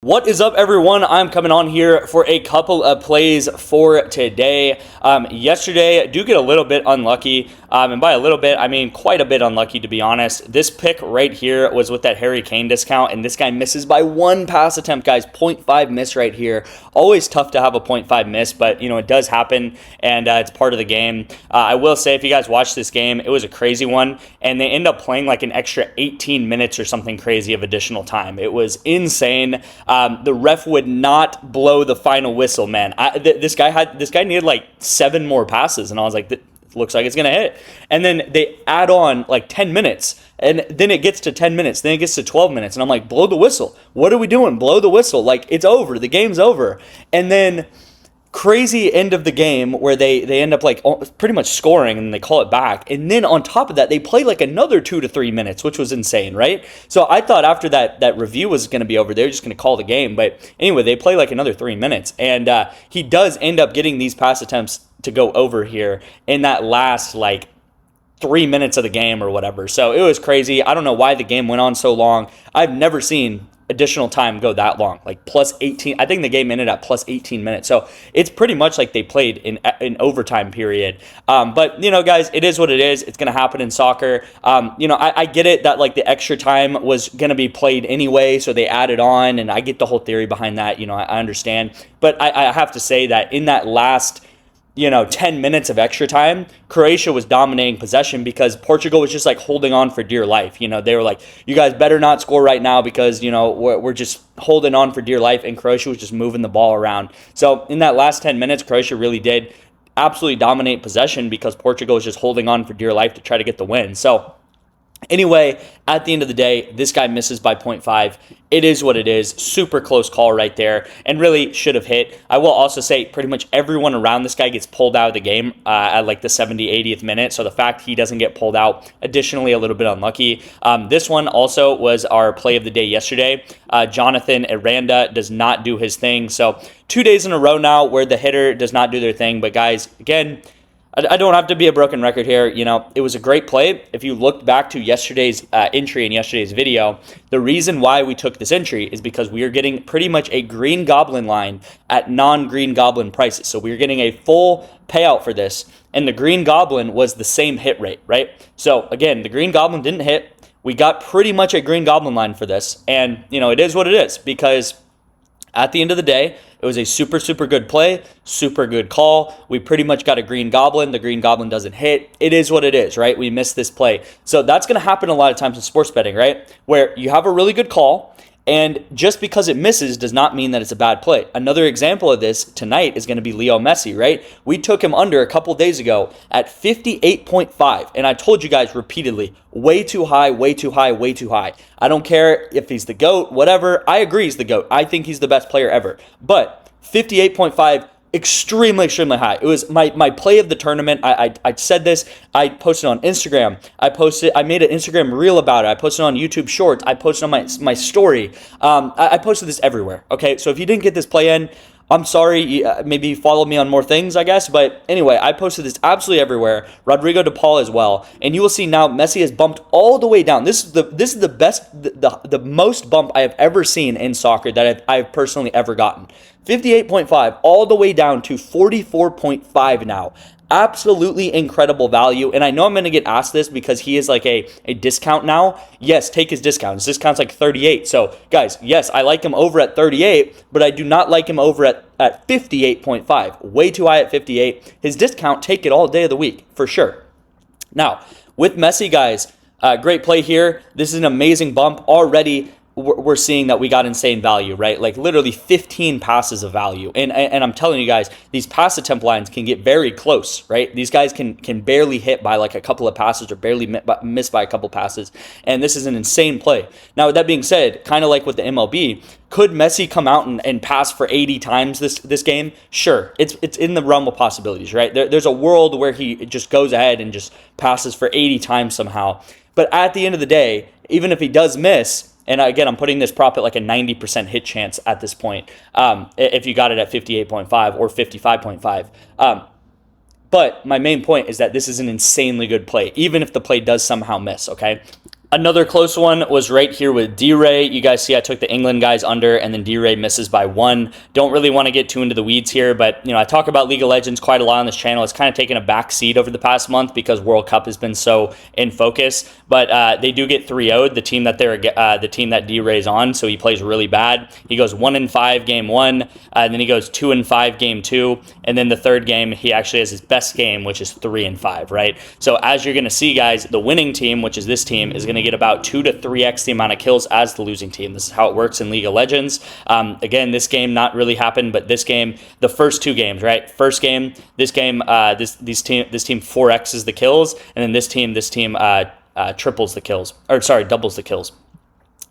What is up, everyone? I'm coming on here for a couple of plays for today. Yesterday, do get a little bit unlucky, and by a little bit, I mean quite a bit unlucky, to be honest. This pick right here was with that Harry Kane discount, and this guy misses by one pass attempt, guys. 0.5 miss right here. Always tough to have a 0.5 miss, but, it does happen, and it's part of the game. I will say, if you guys watched this game, it was a crazy one, and they end up playing like an extra 18 minutes or something crazy of additional time. It was insane. The ref would not blow the final whistle, man. This guy needed like 7 more passes, and I was like, looks like it's gonna hit. And then they add on like 10 minutes, and then it gets to 10 minutes, then it gets to 12 minutes, and I'm like, blow the whistle. What are we doing? Blow the whistle. Like, it's over. The game's over. And then crazy end of the game where they end up like pretty much scoring, and they call it back. And then on top of that, they play like another 2 to 3 minutes, which was insane, right? So I thought after that review was going to be over, they were just going to call the game. But anyway, they play like another 3 minutes, and he does end up getting these pass attempts to go over here in that last like 3 minutes of the game or whatever. So it was crazy. I don't know why the game went on so long. I've never seen additional time go that long, like plus 18. I think the game ended at plus 18 minutes. So it's pretty much like they played in overtime period. But, guys, it is what it is. It's going to happen in soccer. I get it that like the extra time was going to be played anyway, so they added on, and I get the whole theory behind that. I understand. But I have to say that in that last 10 minutes of extra time, Croatia was dominating possession because Portugal was just like holding on for dear life. They were like, you guys better not score right now because, we're just holding on for dear life, and Croatia was just moving the ball around. So in that last 10 minutes, Croatia really did absolutely dominate possession because Portugal was just holding on for dear life to try to get the win. So anyway, at the end of the day, this guy misses by 0.5. It is what it is. Super close call right there, and really should have hit. I will also say pretty much everyone around this guy gets pulled out of the game at like the 70, 80th minute. So the fact he doesn't get pulled out, additionally a little bit unlucky. This one also was our play of the day yesterday. Jonathan Aranda does not do his thing. So 2 days in a row now where the hitter does not do their thing. But guys, again, I don't have to be a broken record here. It was a great play. If you looked back to yesterday's entry in yesterday's video, the reason why we took this entry is because we are getting pretty much a green goblin line at non-green goblin prices. So we are getting a full payout for this, and the green goblin was the same hit rate, right? So again, the green goblin didn't hit. We got pretty much a green goblin line for this, and it is what it is because at the end of the day, it was a super, super good play, super good call. We pretty much got a green goblin. The green goblin doesn't hit. It is what it is, right? We missed this play. So that's going to happen a lot of times in sports betting, right? Where you have a really good call, and just because it misses does not mean that it's a bad play. Another example of this tonight is going to be Leo Messi, right? We took him under a couple days ago at 58.5, and I told you guys repeatedly, way too high, way too high, way too high. I don't care if he's the GOAT, whatever. I agree he's the GOAT. I think he's the best player ever. But 58.5, extremely, extremely high. It was my play of the tournament. I said this. I posted on Instagram. I made an Instagram reel about it. I posted on YouTube Shorts. I posted on my story. I posted this everywhere. Okay, so if you didn't get this play in, I'm sorry. Maybe follow me on more things, I guess. But anyway, I posted this absolutely everywhere. Rodrigo De Paul as well. And you will see now Messi has bumped all the way down. This is the best, the most bump I have ever seen in soccer that I've personally ever gotten. 58.5 all the way down to 44.5 now. Absolutely incredible value. And I know I'm going to get asked this because he is like a discount now. Yes, take his discount. His discount's like 38. So guys, yes, I like him over at 38, but I do not like him over at 58.5. Way too high at 58. His discount, take it all day of the week for sure. Now, with Messi, guys, great play here. This is an amazing bump already. We're seeing that we got insane value, right? Like literally 15 passes of value. And I'm telling you guys, these pass attempt lines can get very close, right? These guys can barely hit by like a couple of passes or barely miss by a couple passes. And this is an insane play. Now, with that being said, kind of like with the MLB, could Messi come out and pass for 80 times this game? Sure. It's in the realm of possibilities, right? There's a world where he just goes ahead and just passes for 80 times somehow. But at the end of the day, even if he does miss, and again, I'm putting this prop at like a 90% hit chance at this point, if you got it at 58.5 or 55.5. But my main point is that this is an insanely good play, even if the play does somehow miss, okay? Another close one was right here with D-Ray. You guys see I took the England guys under, and then D-Ray misses by 1. Don't really want to get too into the weeds here, but I talk about League of Legends quite a lot on this channel. It's kind of taken a back seat over the past month because World Cup has been so in focus. But they do get 3-0'd, the team that D-Ray's on, so he plays really bad. He goes 1-5 game 1, and then he goes 2-5 game 2, and then the third game he actually has his best game, which is 3-5, right? So as you're going to see, guys, the winning team, which is this team, is going to get about 2 to 3x the amount of kills as the losing team. This is how it works in League of Legends. Again, this game not really happened, but this game, the first 2 games, right? First game, this team 4x's the kills, and then this team triples the kills, or sorry, doubles the kills.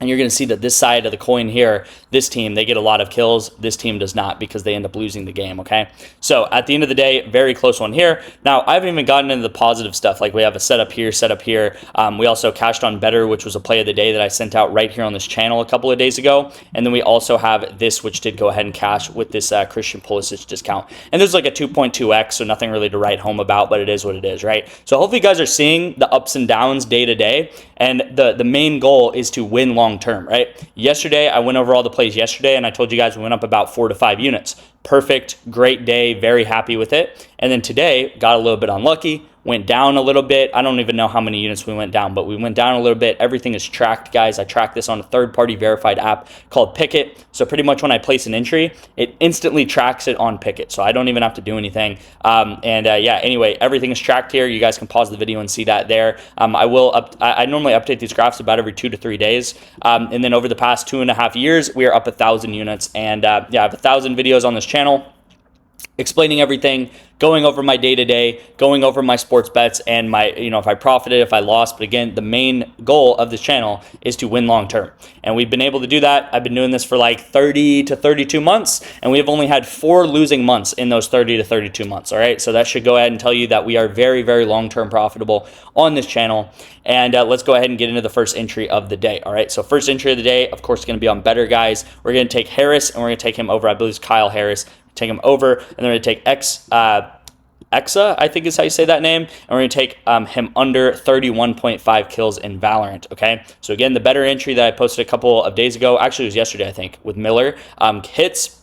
And you're going to see that this side of the coin here, this team, they get a lot of kills. This team does not because they end up losing the game, okay? So at the end of the day, very close one here. Now, I haven't even gotten into the positive stuff. Like we have a setup here, setup here. We also cashed on BETR, which was a play of the day that I sent out right here on this channel a couple of days ago. And then we also have this, which did go ahead and cash with this Christian Pulisic discount. And there's like a 2.2x, so nothing really to write home about, but it is what it is, right? So hopefully you guys are seeing the ups and downs day to day. And the main goal is to win long term, right? Yesterday, I went over all the plays yesterday, and I told you guys we went up about 4 to 5 units. Perfect, great day, very happy with it. And then today, got a little bit unlucky, went down a little bit. I don't even know how many units we went down, but we went down a little bit. Everything is tracked, guys. I track this on a third-party verified app called Picket. So pretty much when I place an entry, it instantly tracks it on Picket. So I don't even have to do anything. Yeah, anyway, everything is tracked here. You guys can pause the video and see that there. I normally update these graphs about every 2 to 3 days. And then over the past 2.5 years, we are up 1,000 units. And yeah, I have 1,000 videos on this channel explaining everything, going over my day-to-day, going over my sports bets and my, if I profited, if I lost. But again, the main goal of this channel is to win long-term. And we've been able to do that. I've been doing this for like 30 to 32 months, and we have only had 4 losing months in those 30 to 32 months, all right? So that should go ahead and tell you that we are very, very long-term profitable on this channel. And let's go ahead and get into the first entry of the day, all right? So first entry of the day, of course, is going to be on BETR, guys. We're going to take Harris, and we're going to take him over. I believe it's Kyle Harris. Take him over, and then we're going to take Exa, I think is how you say that name, and we're going to take him under 31.5 kills in Valorant, okay? So again, the BETR entry that I posted a couple of days ago, actually it was yesterday, I think, with Miller, hits,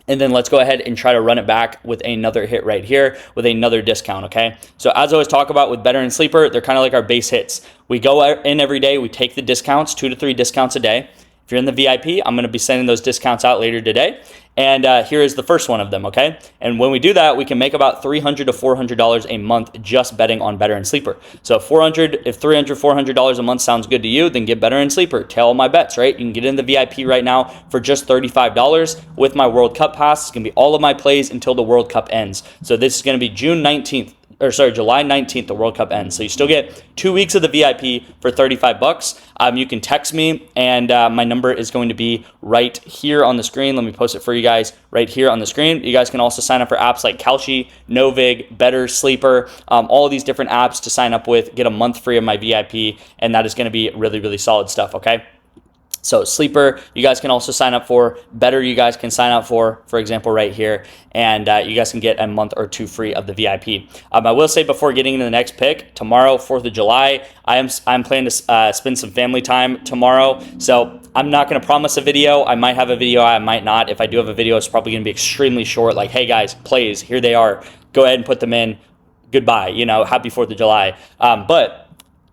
and then let's go ahead and try to run it back with another hit right here with another discount, okay? So as I always talk about with BETR and Sleeper, they're kind of like our base hits. We go in every day, we take the discounts, 2 to 3 discounts a day. If you're in the VIP, I'm going to be sending those discounts out later today. And here is the first one of them, okay? And when we do that, we can make about $300 to $400 a month just betting on BETR and Sleeper. So if $300, $400 a month sounds good to you, then get BETR and Sleeper. Tell all my bets, right? You can get in the VIP right now for just $35 with my World Cup pass. It's going to be all of my plays until the World Cup ends. So this is going to be July 19th, the World Cup ends. So you still get 2 weeks of the VIP for $35. You can text me, and my number is going to be right here on the screen. Let me post it for you guys right here on the screen. You guys can also sign up for apps like Kalshi, NOVIG, BETR, Sleeper, all of these different apps to sign up with, get a month free of my VIP, and that is going to be really, really solid stuff, okay? So Sleeper, you guys can also sign up for. BETR, you guys can sign up for example, right here. And you guys can get a month or 2 free of the VIP. I will say before getting into the next pick, tomorrow, 4th of July, I'm planning to spend some family time tomorrow. So I'm not going to promise a video. I might have a video, I might not. If I do have a video, it's probably going to be extremely short. Like, hey guys, plays, here they are. Go ahead and put them in. Goodbye, happy 4th of July. But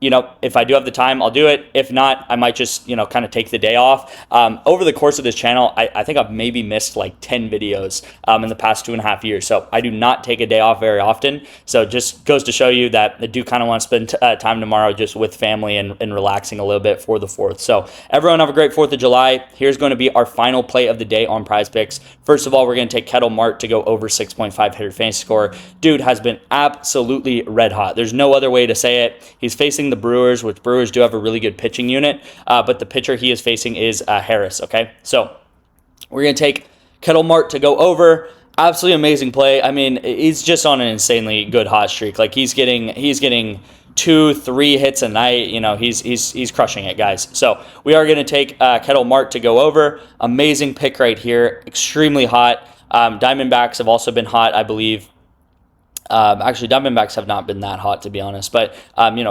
if I do have the time, I'll do it. If not, I might just, kind of take the day off. Over the course of this channel, I think I've maybe missed like 10 videos in the past 2.5 years. So I do not take a day off very often. So it just goes to show you that I do kind of want to spend time tomorrow just with family and relaxing a little bit for the 4th. So everyone have a great 4th of July. Here's going to be our final play of the day on PrizePicks. First of all, we're going to take Kettle Mart to go over 6.5 hitter fantasy score. Dude has been absolutely red hot. There's no other way to say it. He's facing the Brewers, which Brewers do have a really good pitching unit, but the pitcher he is facing is Harris, okay? So we're going to take Kettle Mart to go over. Absolutely amazing play. I mean, he's just on an insanely good hot streak. Like he's getting 2-3 hits a night. He's crushing it, guys. So we are going to take Kettle Mart to go over. Amazing pick right here. Extremely hot. Diamondbacks have also been hot, I believe. Actually, Diamondbacks have not been that hot, to be honest. But,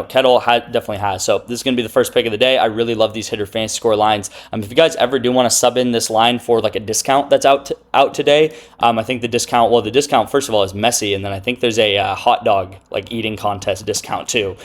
Kettle definitely has. So this is going to be the first pick of the day. I really love these hitter fantasy score lines. If you guys ever do want to sub in this line for like a discount that's out today, I think the discount, first of all, is messy. And then I think there's a hot dog like eating contest discount too,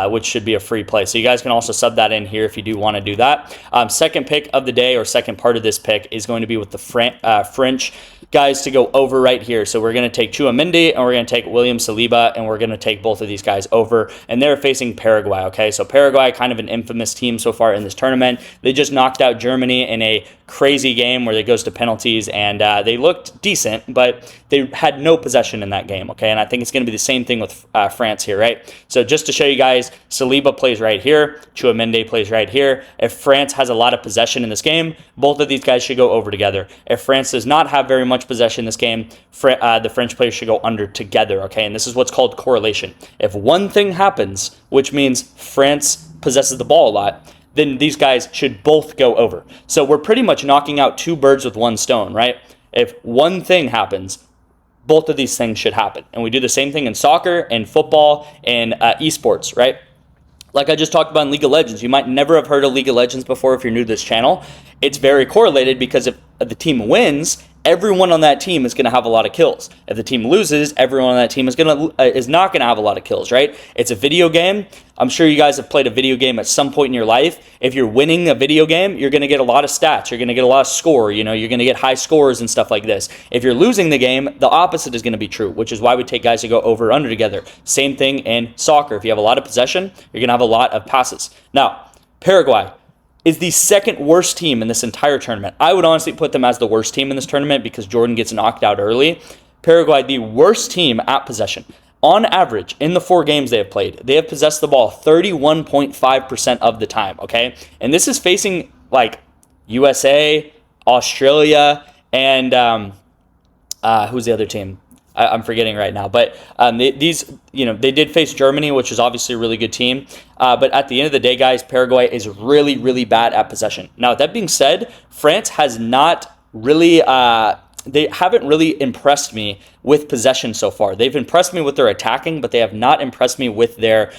which should be a free play. So you guys can also sub that in here if you do want to do that. Second pick of the day, or second part of this pick, is going to be with the French guys to go over right here. So we're going to take Chouameni and we're going to take William Saliba, and we're going to take both of these guys over, and they're facing Paraguay. Okay, so Paraguay, kind of an infamous team so far in this tournament. They just knocked out Germany in a crazy game where it goes to penalties, and they looked decent, but they had no possession in that game. Okay, and I think it's going to be the same thing with France here, right? So just to show you guys, Saliba plays right here, Chouameni plays right here. If France has a lot of possession in this game, both of these guys should go over together. If France does not have very much possession in this game, the French players should go under together, okay? And this is what's called correlation. If one thing happens, which means France possesses the ball a lot, then these guys should both go over. So we're pretty much knocking out two birds with one stone, right? If one thing happens, both of these things should happen. And we do the same thing in soccer and football and esports, right? Like I just talked about in League of Legends. You might never have heard of League of Legends before if you're new to this channel. It's very correlated because if the team wins, everyone on that team is going to have a lot of kills. If the team loses, everyone on that team is not going to have a lot of kills, right? It's a video game. I'm sure you guys have played a video game at some point in your life. If you're winning a video game, you're going to get a lot of stats. You're going to get a lot of score. You're going to get high scores and stuff like this. If you're losing the game, the opposite is going to be true, which is why we take guys to go over or under together. Same thing in soccer. If you have a lot of possession, you're going to have a lot of passes. Now, Paraguay is the second worst team in this entire tournament. I would honestly put them as the worst team in this tournament because Jordan gets knocked out early. Paraguay, the worst team at possession. On average, in the 4 games they have played, they have possessed the ball 31.5% of the time, okay? And this is facing, like, USA, Australia, and who's the other team? I'm forgetting right now, but they did face Germany, which is obviously a really good team. But at the end of the day, guys, Paraguay is really, really bad at possession. Now, that being said, France has not really, they haven't really impressed me with possession so far. They've impressed me with their attacking, but they have not impressed me with their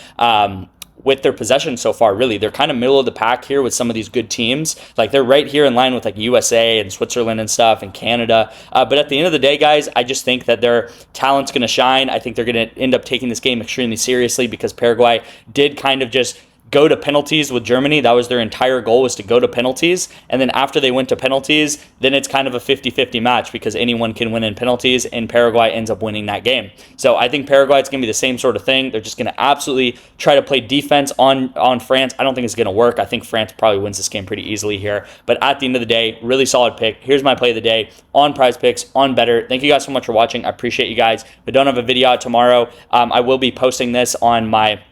possession so far, really. They're kind of middle of the pack here with some of these good teams. Like, they're right here in line with, like, USA and Switzerland and stuff and Canada. But at the end of the day, guys, I just think that their talent's going to shine. I think they're going to end up taking this game extremely seriously because Paraguay did kind of just go to penalties with Germany. That was their entire goal, was to go to penalties. And then after they went to penalties, then it's kind of a 50-50 match because anyone can win in penalties, and Paraguay ends up winning that game. So I think Paraguay, it's going to be the same sort of thing. They're just going to absolutely try to play defense on France. I don't think it's going to work. I think France probably wins this game pretty easily here. But at the end of the day, really solid pick. Here's my play of the day on PrizePicks, on BETR. Thank you guys so much for watching. I appreciate you guys. If I don't have a video out tomorrow, I will be posting this on my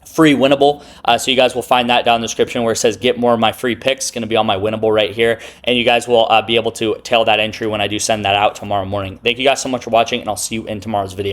free winnable, so you guys will find that down in the description where it says get more of my free picks. It's going to be on my winnable right here, and you guys will be able to tail that entry when I do send that out tomorrow morning. Thank you guys so much for watching, and I'll see you in tomorrow's video.